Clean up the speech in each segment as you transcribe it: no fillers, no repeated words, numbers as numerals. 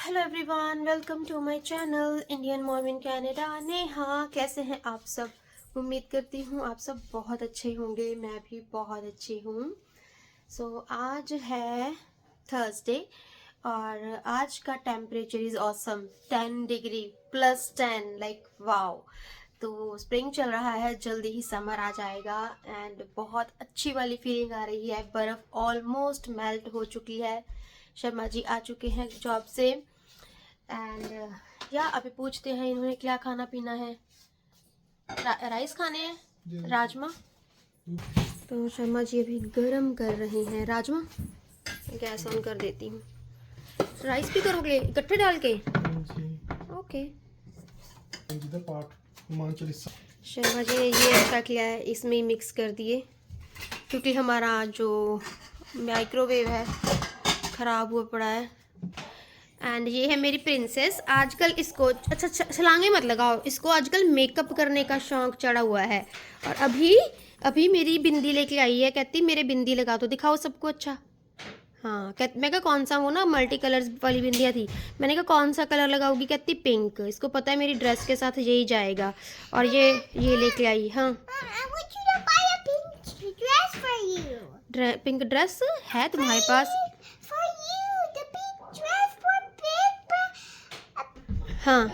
Hello everyone, welcome to my channel Indian mom in Canada. Neha, कैसे हैं आप सब? उम्मीद करती हूँ आप सब बहुत अच्छे होंगे। मैं भी बहुत अच्छी हूँ। आज है थर्सडे और आज का temperature is awesome, 10 degree +10, like wow. तो स्प्रिंग चल रहा है, जल्दी ही समर आ जाएगा एंड बहुत अच्छी वाली फीलिंग आ रही है। बर्फ़ ऑलमोस्ट मेल्ट हो चुकी है। शर्मा जी आ चुके हैं जॉब से एंड या अभी पूछते हैं इन्होंने क्या खाना पीना है। राइस खाने हैं, राजमा। तो शर्मा जी अभी गरम कर रहे हैं राजमा। गैस ऑन कर देती हूँ। राइस भी करोगे इकट्ठे डाल के? ओके। शर्मा जी ने ये अच्छा किया है, इसमें ही मिक्स कर दिए क्योंकि हमारा जो माइक्रोवेव है ख़राब हुआ पड़ा है। एंड ये है मेरी प्रिंसेस। आजकल इसको अच्छा छलांगे मत लगाओ, इसको आजकल मेकअप करने का शौक चढ़ा हुआ है। और अभी अभी मेरी बिंदी लेके आई है, कहती मेरे बिंदी लगा दो, दिखाओ सबको। अच्छा हाँ, मैं कहा कौन सा, वो ना मल्टी कलर्स वाली बिंदियाँ थी। मैंने कहा कौन सा कलर लगाओगी, कहती पिंक। इसको पता है मेरी ड्रेस के साथ यही जाएगा। और ये लेके आई। हाँ, पिंक ड्रेस है तुम्हारे पास? हाँ।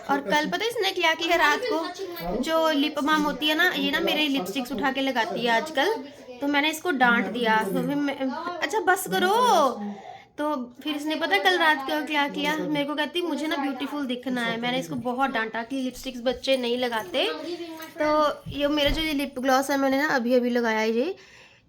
और कल पता है इसने क्या किया रात को? जो लिप बाम होती है ना, ये ना मेरे लिपस्टिक्स उठा के लगाती है आजकल। तो मैंने इसको डांट दिया। तो फिर अच्छा बस करो। तो फिर इसने पता कल रात को क्या किया, मेरे को कहती मुझे ना ब्यूटीफुल दिखना है। मैंने इसको बहुत डांटा कि लिपस्टिक्स बच्चे नहीं लगाते। तो ये मेरा जो ये लिप ग्लॉस है, मैंने ना अभी अभी लगाया है।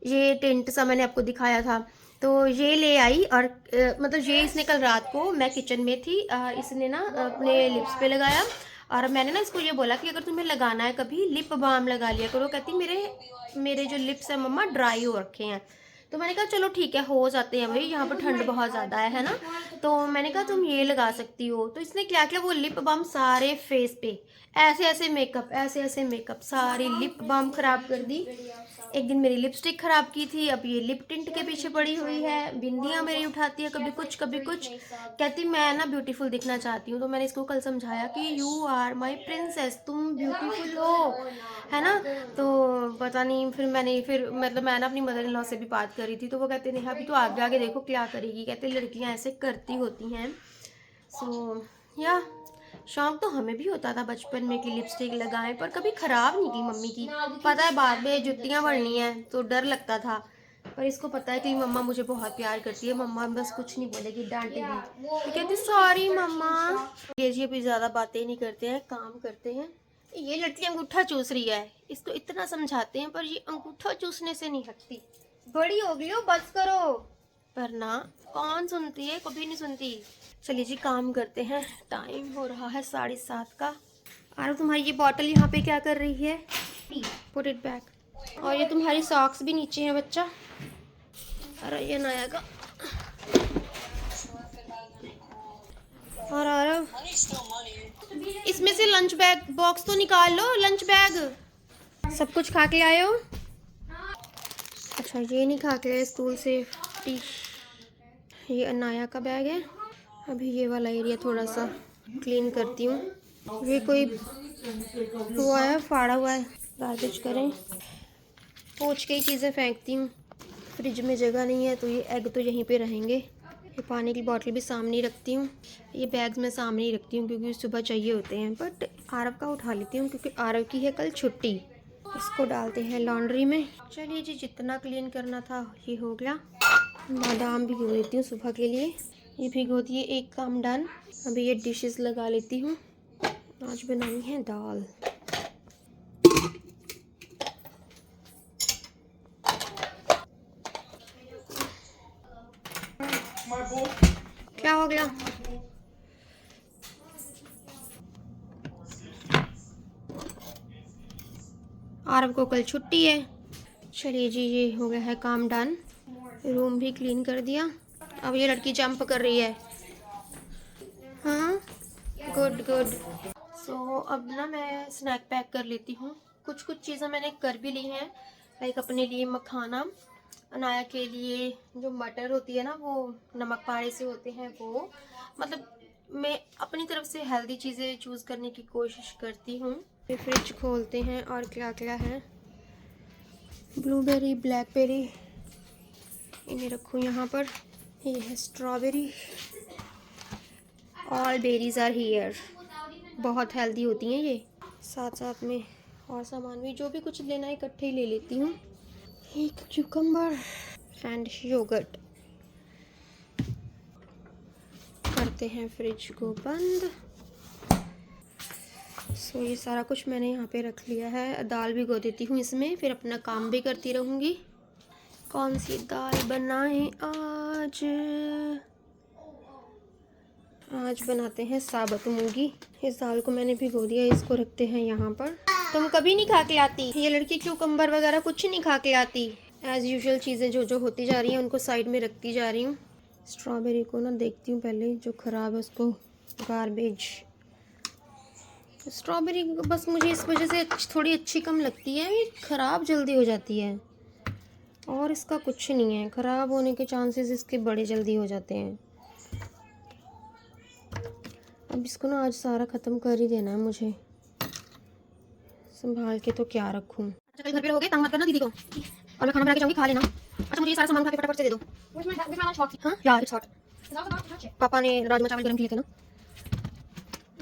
ये टिंट सा मैंने आपको दिखाया था, तो ये ले आई। और मतलब ये इसने कल रात को, मैं किचन में थी, इसने ना अपने लिप्स पे लगाया। और मैंने ना इसको ये बोला कि अगर तुम्हें लगाना है कभी, लिप बाम लगा लिया करो। कहती मेरे मेरे जो लिप्स है मम्मा ड्राई हो रखे हैं। तो मैंने कहा चलो ठीक है, हो जाते हैं भाई, यहाँ पर ठंड बहुत ज़्यादा है ना। तो मैंने कहा तुम ये लगा सकती हो। तो इसने क्या किया, वो लिप बाम सारे फेस पे ऐसे ऐसे मेकअप सारी लिप बाम खराब कर दी। एक दिन मेरी लिपस्टिक खराब की थी, अब ये लिप टिंट के पीछे पड़ी हुई है। बिंदियाँ मेरी उठाती है, कभी कुछ कभी कुछ। कहती मैं ना ब्यूटीफुल दिखना चाहती हूँ। तो मैंने इसको कल समझाया कि यू आर माई प्रिंसेस, तुम ब्यूटीफुल हो, है ना। तो पता नहीं, फिर मतलब मैं ना अपनी मदर इन लॉ से भी बात करी थी। तो वो कहते नेहा अभी तो आगे आगे देखो क्या करेगी। कहते लड़कियाँ ऐसे करती होती हैं। या शौक तो हमें भी होता था बचपन में कि लिपस्टिक लगाएं, पर कभी खराब नहीं की मम्मी की। पता है बाद में जुतियाँ बढ़नी है तो डर लगता था, पर इसको पता है कि मम्मा मुझे बहुत प्यार करती है। मम्मा बस कुछ नहीं बोलेगी, डांटेगी तो कहती सॉरी मम्मा। ये अभी ज़्यादा बातें नहीं करते हैं, काम करते हैं। ये लड़की अंगूठा चूस रही है, इसको इतना समझाते हैं पर ये अंगूठा चूसने से नहीं हटती। बड़ी हो गई हो, बस करो। पर ना, कौन सुनती है, कभी नहीं सुनती। चलिए जी काम करते हैं, टाइम हो रहा है 7:30 का। और तुम्हारी ये बॉटल यहाँ पे क्या कर रही है? Put it back. और ये तुम्हारी सॉक्स भी नीचे हैं बच्चा। अरे ये नया का। और इसमें से लंच बैग बॉक्स तो निकाल लो, लंच बैग। सब कुछ खा के आए हो? अच्छा ये नहीं खा के आए, स्कूल से टी। ये अनाया का बैग है। अभी ये वाला एरिया थोड़ा सा क्लीन करती हूँ। ये कोई हुआ है, फाड़ा हुआ है, गार्बेज करें। पोंछ के ही चीज़ें फेंकती हूँ। फ्रिज में जगह नहीं है तो ये एग तो यहीं पे रहेंगे। ये पानी की बोतल भी सामने ही रखती हूँ। ये बैग्स मैं सामने ही रखती हूँ क्योंकि सुबह चाहिए होते हैं। बट आरव का उठा लेती हूँ क्योंकि आरव की है कल छुट्टी। इसको डालते हैं लॉन्ड्री में। चलिए जी, जितना क्लीन करना था ये हो गया। बादाम भिगो देती हूँ सुबह के लिए। ये भिगो दिए, एक काम डन। अभी ये डिशेस लगा लेती हूँ। आज बनानी है दाल। क्या हो गया? आरव को कल छुट्टी है। चलिए जी, ये हो गया है काम डन। रूम भी क्लीन कर दिया। अब ये लड़की जंप कर रही है। हाँ, गुड गुड। अब ना मैं स्नैक पैक कर लेती हूँ। कुछ कुछ चीज़ें मैंने कर भी ली हैं, लाइक अपने लिए मखाना अनाया के लिए जो मटर होती है ना, वो नमक पारे से होते हैं। वो मतलब मैं अपनी तरफ से हेल्दी चीज़ें चूज़ करने की कोशिश करती हूँ। ये फ्रिज खोलते हैं और क्या क्या है। ब्लूबेरी, ब्लैकबेरी इन्हें रखूँ यहाँ पर। ये है strawberry. All berries are here. बहुत हेल्दी होती हैं ये। साथ साथ में और सामान भी, जो भी कुछ लेना है इकट्ठे ही ले लेती हूँ। एक क्यूकम्बर एंड योगर्ट। करते हैं फ्रिज को बंद। सो ये सारा कुछ मैंने यहाँ पे रख लिया है। दाल भिगो देती हूँ इसमें, फिर अपना काम भी करती रहूँगी। कौन सी दाल बनाएं आज? आज बनाते हैं साबुत मूंगी। इस दाल को मैंने भिगो दिया, इसको रखते हैं यहाँ पर। तुम कभी नहीं खा के आती ये लड़की, क्यूकम्बर वगैरह कुछ नहीं खा के आती। एज़ यूजुअल चीज़ें जो जो होती जा रही हैं उनको साइड में रखती जा रही हूँ। स्ट्रॉबेरी को ना देखती हूँ पहले, जो ख़राब है उसको गार्बेज। स्ट्रॉबेरी बस मुझे इस वजह से थोड़ी अच्छी कम लगती है, ये ख़राब जल्दी हो जाती है। और इसका कुछ नहीं है, ख़राब होने के चांसेस इसके बड़े जल्दी हो जाते हैं। अब इसको ना आज सारा ख़त्म कर ही देना है मुझे। संभाल के तो क्या रखूँ। अच्छा, कल घर पे रहोगे, तंग मत करना दीदी को, और मैं खाना बना के जाऊँगी, खा लेना। अच्छा, मुझे ये सारा सामान खा के फटाफट से दे दो। हाँ यार, इट्स हॉट। पापा ने राजमा चावल गर्म किए थे ना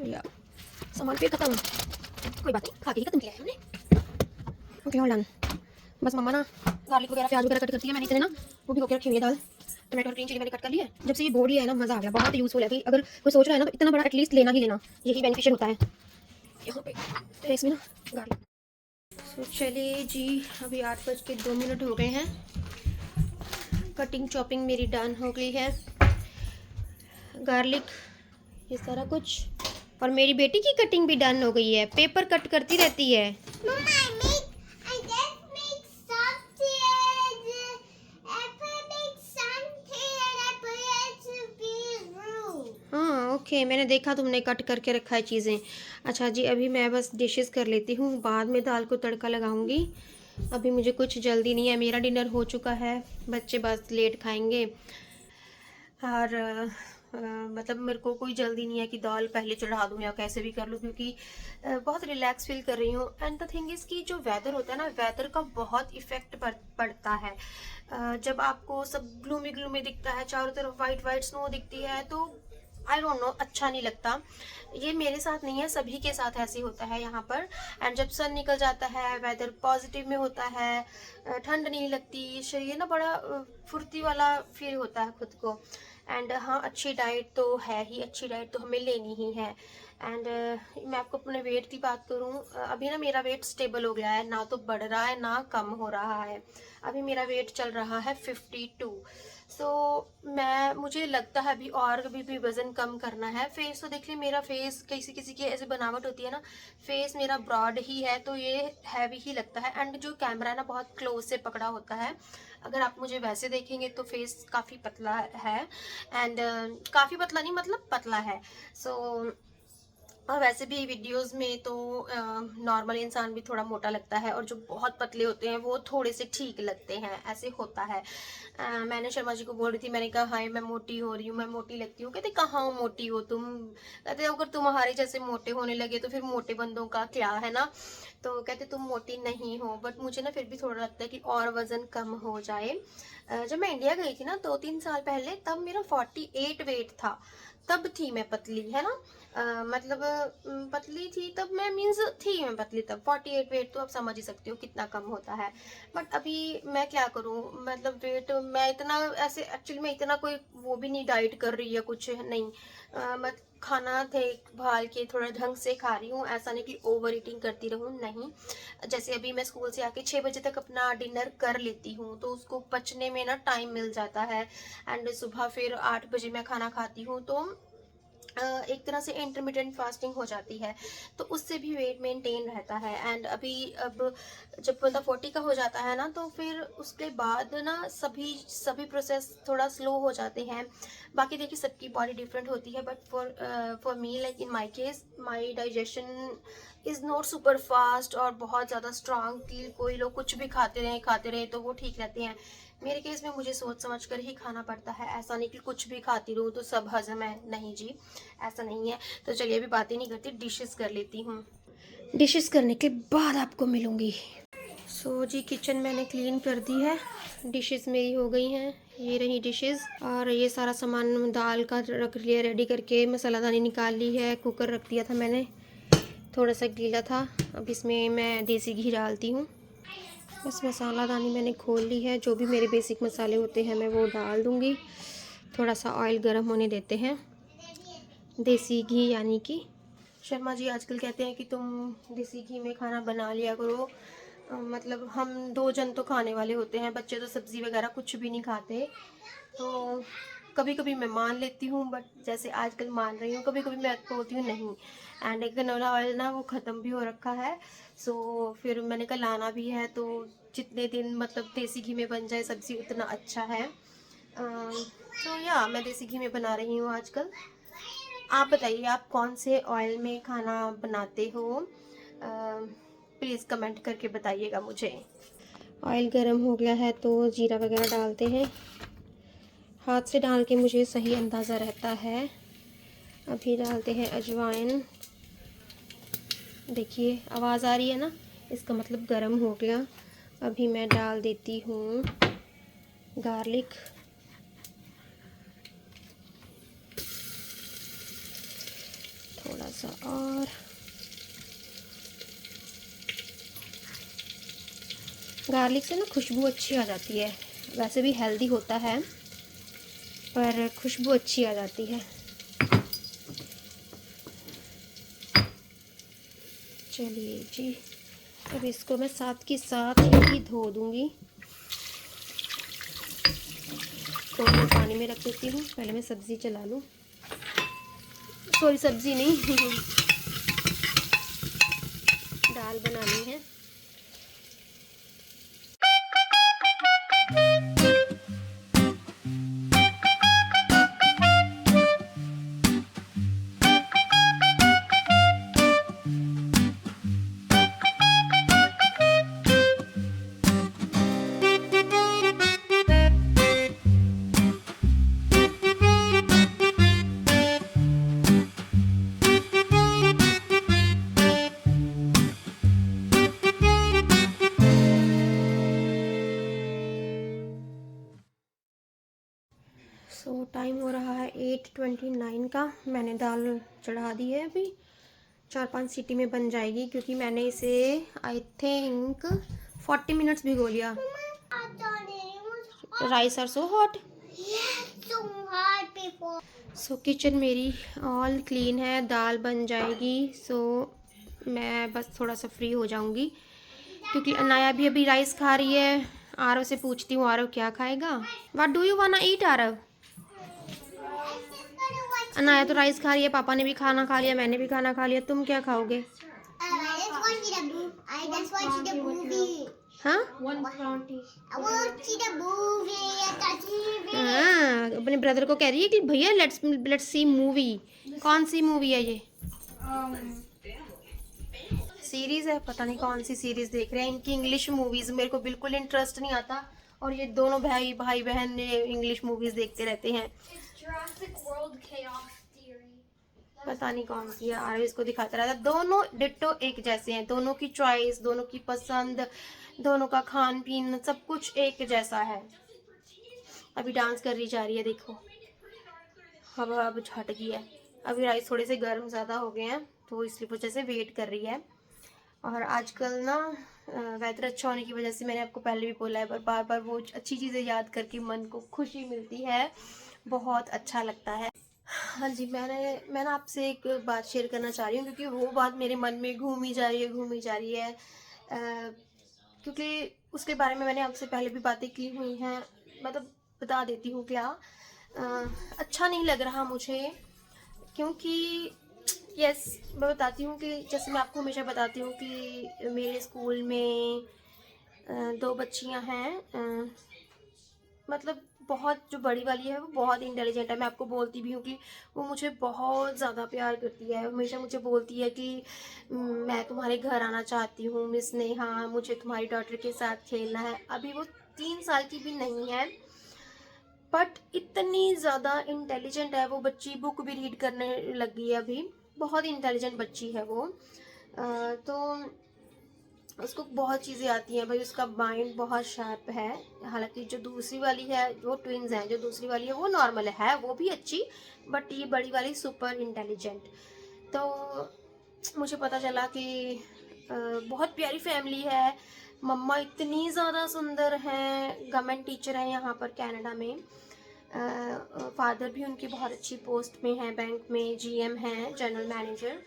यार। सामान फिर खत्म। कोई बात नहीं, खा के ही खत्म किया है हमने। Okay, all done. बस मम्मा ना गार्लिक वगैरह, प्याज वगैरह कट करती है। मैंने इतने ना वो भी होकर रखी हुई है दाल। टमाटो और ग्रीन चिली मैंने कट कर ली है। जब से ये बोर्ड लिया है ना, मज़ा आ गया। बहुत यूज़फुल है कि अगर कोई सोच रहा है ना, तो इतना बड़ा एटलीस्ट लेना ही लेना, यही बेनिफिशियल होता है यहाँ पे। तो इसमें ना गार्लिक। तो चलिए जी, अभी 8:02 हो गए हैं। कटिंग चॉपिंग मेरी डन हो गई है। गार्लिक, ये सारा कुछ, और मेरी बेटी की कटिंग भी डन हो गई है। पेपर कट करती रहती है। हाँ ओके, मैंने देखा तुमने कट करके रखा है चीज़ें। अच्छा जी, अभी मैं बस डिशेस कर लेती हूँ, बाद में दाल को तड़का लगाऊंगी। अभी मुझे कुछ जल्दी नहीं है, मेरा डिनर हो चुका है, बच्चे बस लेट खाएंगे। और मतलब मेरे को कोई जल्दी नहीं है कि दाल पहले चढ़ा दूँ या कैसे भी कर लूँ, क्योंकि बहुत रिलैक्स फील कर रही हूँ। एंड द थिंग इज़ कि जो वेदर होता है ना, वेदर का बहुत इफ़ेक्ट पड़ता है। जब आपको सब ग्लूमी ग्लूमी दिखता है, चारों तरफ वाइट वाइट स्नो दिखती है, तो आई डोंट नो, अच्छा नहीं लगता। ये मेरे साथ नहीं है, सभी के साथ ऐसे होता है यहाँ पर। एंड जब सन निकल जाता है, वेदर पॉजिटिव में होता है, ठंड नहीं लगती, शरीर ना बड़ा फुर्ती वाला फील होता है खुद को। एंड हाँ, अच्छी डाइट तो है ही, अच्छी डाइट तो हमें लेनी ही है। एंड मैं आपको अपने वेट की बात करूँ, अभी ना मेरा वेट स्टेबल हो गया है, ना तो बढ़ रहा है ना कम हो रहा है। अभी मेरा वेट चल रहा है 52। सो मुझे लगता है अभी और भी वज़न कम करना है। फेस तो देखिए, मेरा फेस किसी किसी की ऐसे बनावट होती है ना, फेस मेरा ब्रॉड ही है, तो ये हैवी ही लगता है। एंड जो कैमरा है ना, बहुत क्लोज से पकड़ा होता है। अगर आप मुझे वैसे देखेंगे तो फेस काफ़ी पतला है। एंड काफ़ी पतला नहीं, मतलब पतला है। सो और वैसे भी वीडियोस में तो नॉर्मल इंसान भी थोड़ा मोटा लगता है, और जो बहुत पतले होते हैं वो थोड़े से ठीक लगते हैं, ऐसे होता है। मैंने शर्मा जी को बोल रही थी, मैंने कहा हाय मैं मोटी हो रही हूँ, मैं मोटी लगती हूँ। कहते कहाँ मोटी हो तुम? कहते अगर तुम्हारे जैसे मोटे होने लगे तो फिर मोटे बंदों का क्या है ना। तो कहते तुम मोटी नहीं हो, बट मुझे ना फिर भी थोड़ा लगता है कि और वज़न कम हो जाए। जब मैं इंडिया गई थी ना 2-3 साल पहले, तब मेरा 48 वेट था। तब थी मैं पतली, है ना। मतलब पतली थी तब मैं, मीन्स थी मैं पतली तब। 48 वेट तो आप समझ ही सकते हो कितना कम होता है। बट अभी मैं क्या करूँ, मतलब वेट मैं इतना ऐसे, एक्चुअली मैं इतना कोई वो भी नहीं डाइट कर रही है, कुछ नहीं। मैं खाना देखभाल के थोड़ा ढंग से खा रही हूँ, ऐसा नहीं कि ओवर ईटिंग करती रहूँ, नहीं। जैसे अभी मैं स्कूल से आके 6 बजे तक अपना डिनर कर लेती हूँ, तो उसको पचने में ना टाइम मिल जाता है। एंड सुबह फिर 8 बजे मैं खाना खाती हूँ, तो एक तरह से इंटरमिटेंट फास्टिंग हो जाती है, तो उससे भी वेट मेंटेन रहता है। एंड अभी अब जब बंदा 40 का हो जाता है ना, तो फिर उसके बाद ना सभी प्रोसेस थोड़ा स्लो हो जाते हैं। बाकी देखिए, सबकी बॉडी डिफरेंट होती है, but for me, like in my case, my digestion is not super fast और बहुत ज़्यादा स्ट्रांग कि कोई लोग कुछ भी खाते रहे तो वो ठीक रहते हैं। मेरे केस में मुझे सोच समझ कर ही खाना पड़ता है, ऐसा नहीं कि कुछ भी खाती रहूँ तो सब हजम है, नहीं जी, ऐसा नहीं है। तो चलिए अभी बातें नहीं करती, डिशेस कर लेती हूँ। डिशेस करने के बाद आपको मिलूँगी। सो जी किचन मैंने क्लीन कर दी है, डिशेस मेरी हो गई हैं, ये रही डिशेस। और ये सारा सामान दाल का रख लिया रेडी करके, मसालादानी निकाल ली है, कुकर रख दिया था मैंने, थोड़ा सा गीला था। अब इसमें मैं देसी घी डालती हूँ। बस मसालादानी मैंने खोल ली है, जो भी मेरे बेसिक मसाले होते हैं मैं वो डाल दूँगी। थोड़ा सा ऑयल गर्म होने देते हैं। देसी घी यानी कि शर्मा जी आजकल कहते हैं कि तुम देसी घी में खाना बना लिया करो। मतलब हम 2 जन तो खाने वाले होते हैं, बच्चे तो सब्ज़ी वगैरह कुछ भी नहीं खाते। तो कभी कभी मैं मान लेती हूँ, बट जैसे आजकल मान रही हूँ, कभी कभी मैं बोलती हूँ नहीं। एंड एक कनोला ऑयल ना वो ख़त्म भी हो रखा है। सो फिर मैंने कल लाना भी है, तो जितने दिन मतलब देसी घी में बन जाए सब्ज़ी उतना अच्छा है। तो या मैं देसी घी में बना रही हूँ आजकल। आप बताइए आप कौन से ऑयल में खाना बनाते हो, प्लीज़ कमेंट करके बताइएगा मुझे। ऑयल गर्म हो गया है तो जीरा वगैरह डालते हैं। हाथ से डाल के मुझे सही अंदाज़ा रहता है। अभी डालते हैं अजवाइन। देखिए आवाज़ आ रही है ना, इसका मतलब गरम हो गया। अभी मैं डाल देती हूँ गार्लिक। थोड़ा सा और, गार्लिक से ना खुशबू अच्छी आ जाती है। वैसे भी हेल्दी होता है पर खुशबू अच्छी आ जाती है। चलिए जी, अब इसको मैं साथ के साथ ही धो दूँगी। तो मैं पानी में रख देती हूँ, पहले मैं सब्ज़ी चला लूँ। सॉरी सब्ज़ी नहीं दाल बनानी है। सो टाइम हो रहा है 8:29 का। मैंने दाल चढ़ा दी है, अभी 4-5 सीटी में बन जाएगी, क्योंकि मैंने इसे आई थिंक 40 मिनट्स भिगो लिया। Rice are so hot. So kitchen मेरी ऑल क्लीन है, दाल बन जाएगी। सो मैं बस थोड़ा सा फ्री हो जाऊंगी, क्योंकि अनाया भी अभी राइस खा रही है। आरव से पूछती हूँ आरव क्या खाएगा। व्हाट डू यू वाना ईट आरव? अनाया तो राइस खा रही है, पापा ने भी खाना खा लिया, मैंने भी खाना खा लिया। तुम क्या खाओगे? हाँ हाँ, अपने ब्रदर को कह रही है कि भैया लेट्स सी मूवी। कौन सी मूवी है ये? सीरीज है, पता नहीं कौन सी सीरीज देख रहे हैं। इनकी इंग्लिश मूवीज मेरे को बिल्कुल इंटरेस्ट नहीं आता, और ये दोनों भाई बहन इंग्लिश मूवीज देखते रहते हैं। पता नहीं कौन सी है, आरव इसको दिखाता रहता है। दोनों डिट्टो एक जैसे हैं, दोनों की चॉइस, दोनों की पसंद, दोनों का खान पीन सब कुछ एक जैसा है। अभी डांस कर रही जा रही है, देखो हवा अब छट गई है। अभी राइस थोड़े से गर्म ज़्यादा हो गए हैं, तो इसलिए वजह से वेट कर रही है। और आजकल ना वेदर अच्छा होने की वजह से, मैंने आपको पहले भी बोला है, पर बार बार वो अच्छी चीज़ें याद करके मन को खुशी मिलती है, बहुत अच्छा लगता है। हाँ जी, मैं ना आपसे एक बात शेयर करना चाह रही हूँ, क्योंकि वो बात मेरे मन में घूमी जा रही है। क्योंकि उसके बारे में मैंने आपसे पहले भी बातें की हुई हैं। मतलब बता देती हूँ क्या। अच्छा नहीं लग रहा मुझे, क्योंकि यस मैं बताती हूँ कि जैसे मैं आपको हमेशा बताती हूँ कि मेरे स्कूल में 2 बच्चियाँ हैं। मतलब बहुत, जो बड़ी वाली है वो बहुत इंटेलिजेंट है। मैं आपको बोलती भी हूँ कि वो मुझे बहुत ज़्यादा प्यार करती है। हमेशा मुझे बोलती है कि मैं तुम्हारे घर आना चाहती हूँ मिस नेहा, मुझे तुम्हारी डॉटर के साथ खेलना है। अभी वो 3 साल की भी नहीं है, बट इतनी ज़्यादा इंटेलिजेंट है वो बच्ची, बुक भी रीड करने लगी है अभी, बहुत इंटेलिजेंट बच्ची है वो। तो उसको बहुत चीज़ें आती हैं भाई, उसका माइंड बहुत शार्प है। हालांकि जो दूसरी वाली है, वो ट्विंस हैं, जो दूसरी वाली है वो नॉर्मल है, वो भी अच्छी, बट ये बड़ी वाली सुपर इंटेलिजेंट। तो मुझे पता चला कि बहुत प्यारी फैमिली है, मम्मा इतनी ज़्यादा सुंदर हैं, गवर्नमेंट टीचर हैं यहाँ पर कनाडा में। फादर भी उनकी बहुत अच्छी पोस्ट में है, बैंक में जीएम हैं, जनरल मैनेजर।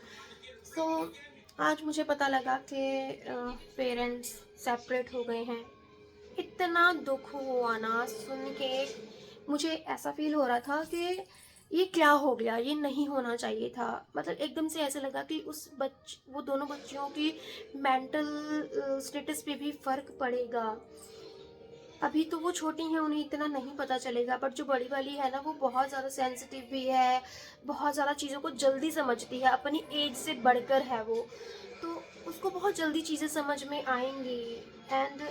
तो आज मुझे पता लगा कि पेरेंट्स सेपरेट हो गए हैं। इतना दुख हुआ ना सुन के, मुझे ऐसा फील हो रहा था कि ये क्या हो गया, ये नहीं होना चाहिए था। मतलब एकदम से ऐसे लगा कि वो दोनों बच्चियों की मेंटल स्टेटस पे भी फर्क पड़ेगा। अभी तो वो छोटी हैं, उन्हें इतना नहीं पता चलेगा, बट जो बड़ी वाली है ना, वो बहुत ज़्यादा सेंसिटिव भी है, बहुत ज़्यादा चीज़ों को जल्दी समझती है, अपनी एज से बढ़कर है वो। तो उसको बहुत जल्दी चीज़ें समझ में आएंगी, एंड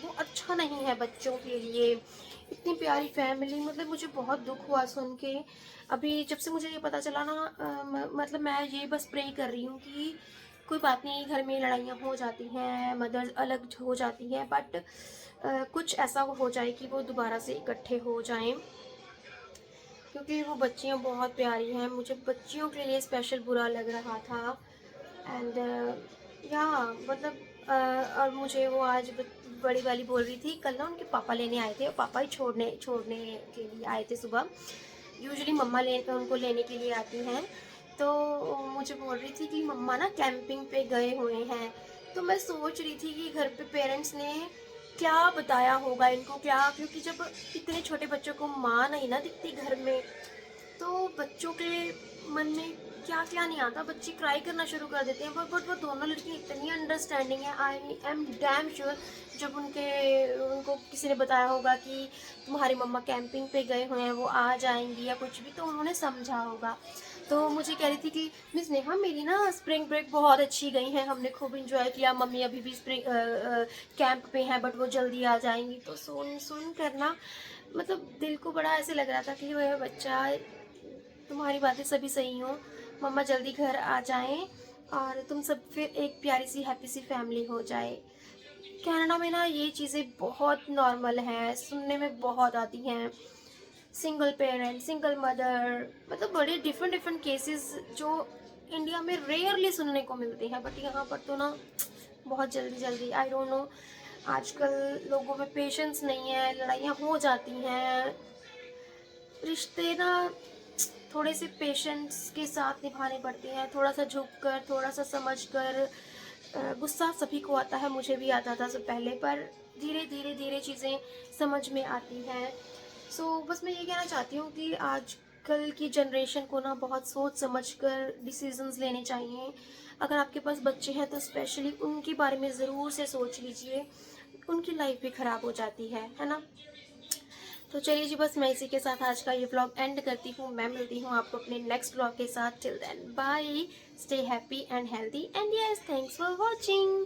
वो अच्छा नहीं है बच्चों के लिए। इतनी प्यारी फैमिली, मतलब मुझे बहुत दुख हुआ सुन के। अभी जब से मुझे ये पता चला ना, मतलब मैं ये बस प्रे कर रही हूँ कि कोई बात नहीं, घर में लड़ाइयाँ हो जाती हैं, मदर्स अलग हो जाती हैं, बट कुछ ऐसा हो जाए कि वो दोबारा से इकट्ठे हो जाएं, क्योंकि वो बच्चियाँ बहुत प्यारी हैं। मुझे बच्चियों के लिए स्पेशल बुरा लग रहा था। एंड या मतलब और मुझे वो आज बड़ी वाली बोल रही थी, कल ना उनके पापा लेने आए थे, और पापा ही छोड़ने छोड़ने के लिए आए थे सुबह। यूजुअली मम्मा उनको लेने के लिए आती हैं। तो मुझे बोल रही थी कि मम्मा ना कैंपिंग पे गए हुए हैं। तो मैं सोच रही थी कि घर पे पेरेंट्स ने क्या बताया होगा इनको, क्या, क्योंकि जब इतने छोटे बच्चों को माँ नहीं ना दिखती घर में, तो बच्चों के मन में क्या क्या नहीं आता, बच्चे क्राई करना शुरू कर देते हैं। बट वो दोनों लड़की इतनी अंडरस्टैंडिंग है, आई एम डैम श्योर जब उनको किसी ने बताया होगा कि तुम्हारी मम्मा कैंपिंग पे गए हुए हैं, वो आ जाएंगी या कुछ भी, तो उन्होंने समझा होगा। तो मुझे कह रही थी कि मिस नेहा, मेरी ना स्प्रिंग ब्रेक बहुत अच्छी गई है, हमने खूब इंजॉय किया, मम्मी अभी भी स्प्रिंग कैंप पे हैं, बट वो जल्दी आ जाएंगी। तो सुन करना मतलब दिल को बड़ा ऐसे लग रहा था कि वह बच्चा, तुम्हारी बातें सभी सही हो, मम्मा जल्दी घर आ जाएं और तुम सब फिर एक प्यारी सी हैप्पी सी फैमिली हो जाए। कनाडा में ना ये चीज़ें बहुत नॉर्मल हैं, सुनने में बहुत आती हैं। सिंगल पेरेंट, सिंगल मदर, मतलब बड़े डिफरेंट डिफरेंट केसेस जो इंडिया में रेयरली सुनने को मिलते हैं, बट यहाँ पर तो ना बहुत जल्दी जल्दी, आई डोंट नो, आजकल लोगों में पेशेंस नहीं है, लड़ाइयाँ हो जाती हैं। रिश्ते ना थोड़े से पेशेंस के साथ निभाने पड़ते हैं, थोड़ा सा झुक कर, थोड़ा सा समझ कर। गुस्सा सभी को आता है, मुझे भी आता था सब पहले, पर धीरे धीरे धीरे चीज़ें समझ में आती हैं। सो बस मैं ये कहना चाहती हूँ कि आजकल की जनरेशन को ना बहुत सोच समझ कर डिसीजंस लेने चाहिए। अगर आपके पास बच्चे हैं तो स्पेशली उनके बारे में ज़रूर से सोच लीजिए, उनकी लाइफ भी ख़राब हो जाती है ना। तो चलिए जी, बस मैं इसी के साथ आज का ये व्लॉग एंड करती हूँ। मैं मिलती हूँ आपको अपने नेक्स्ट व्लॉग के साथ। Till then bye, stay happy and healthy, and yes, thanks for watching.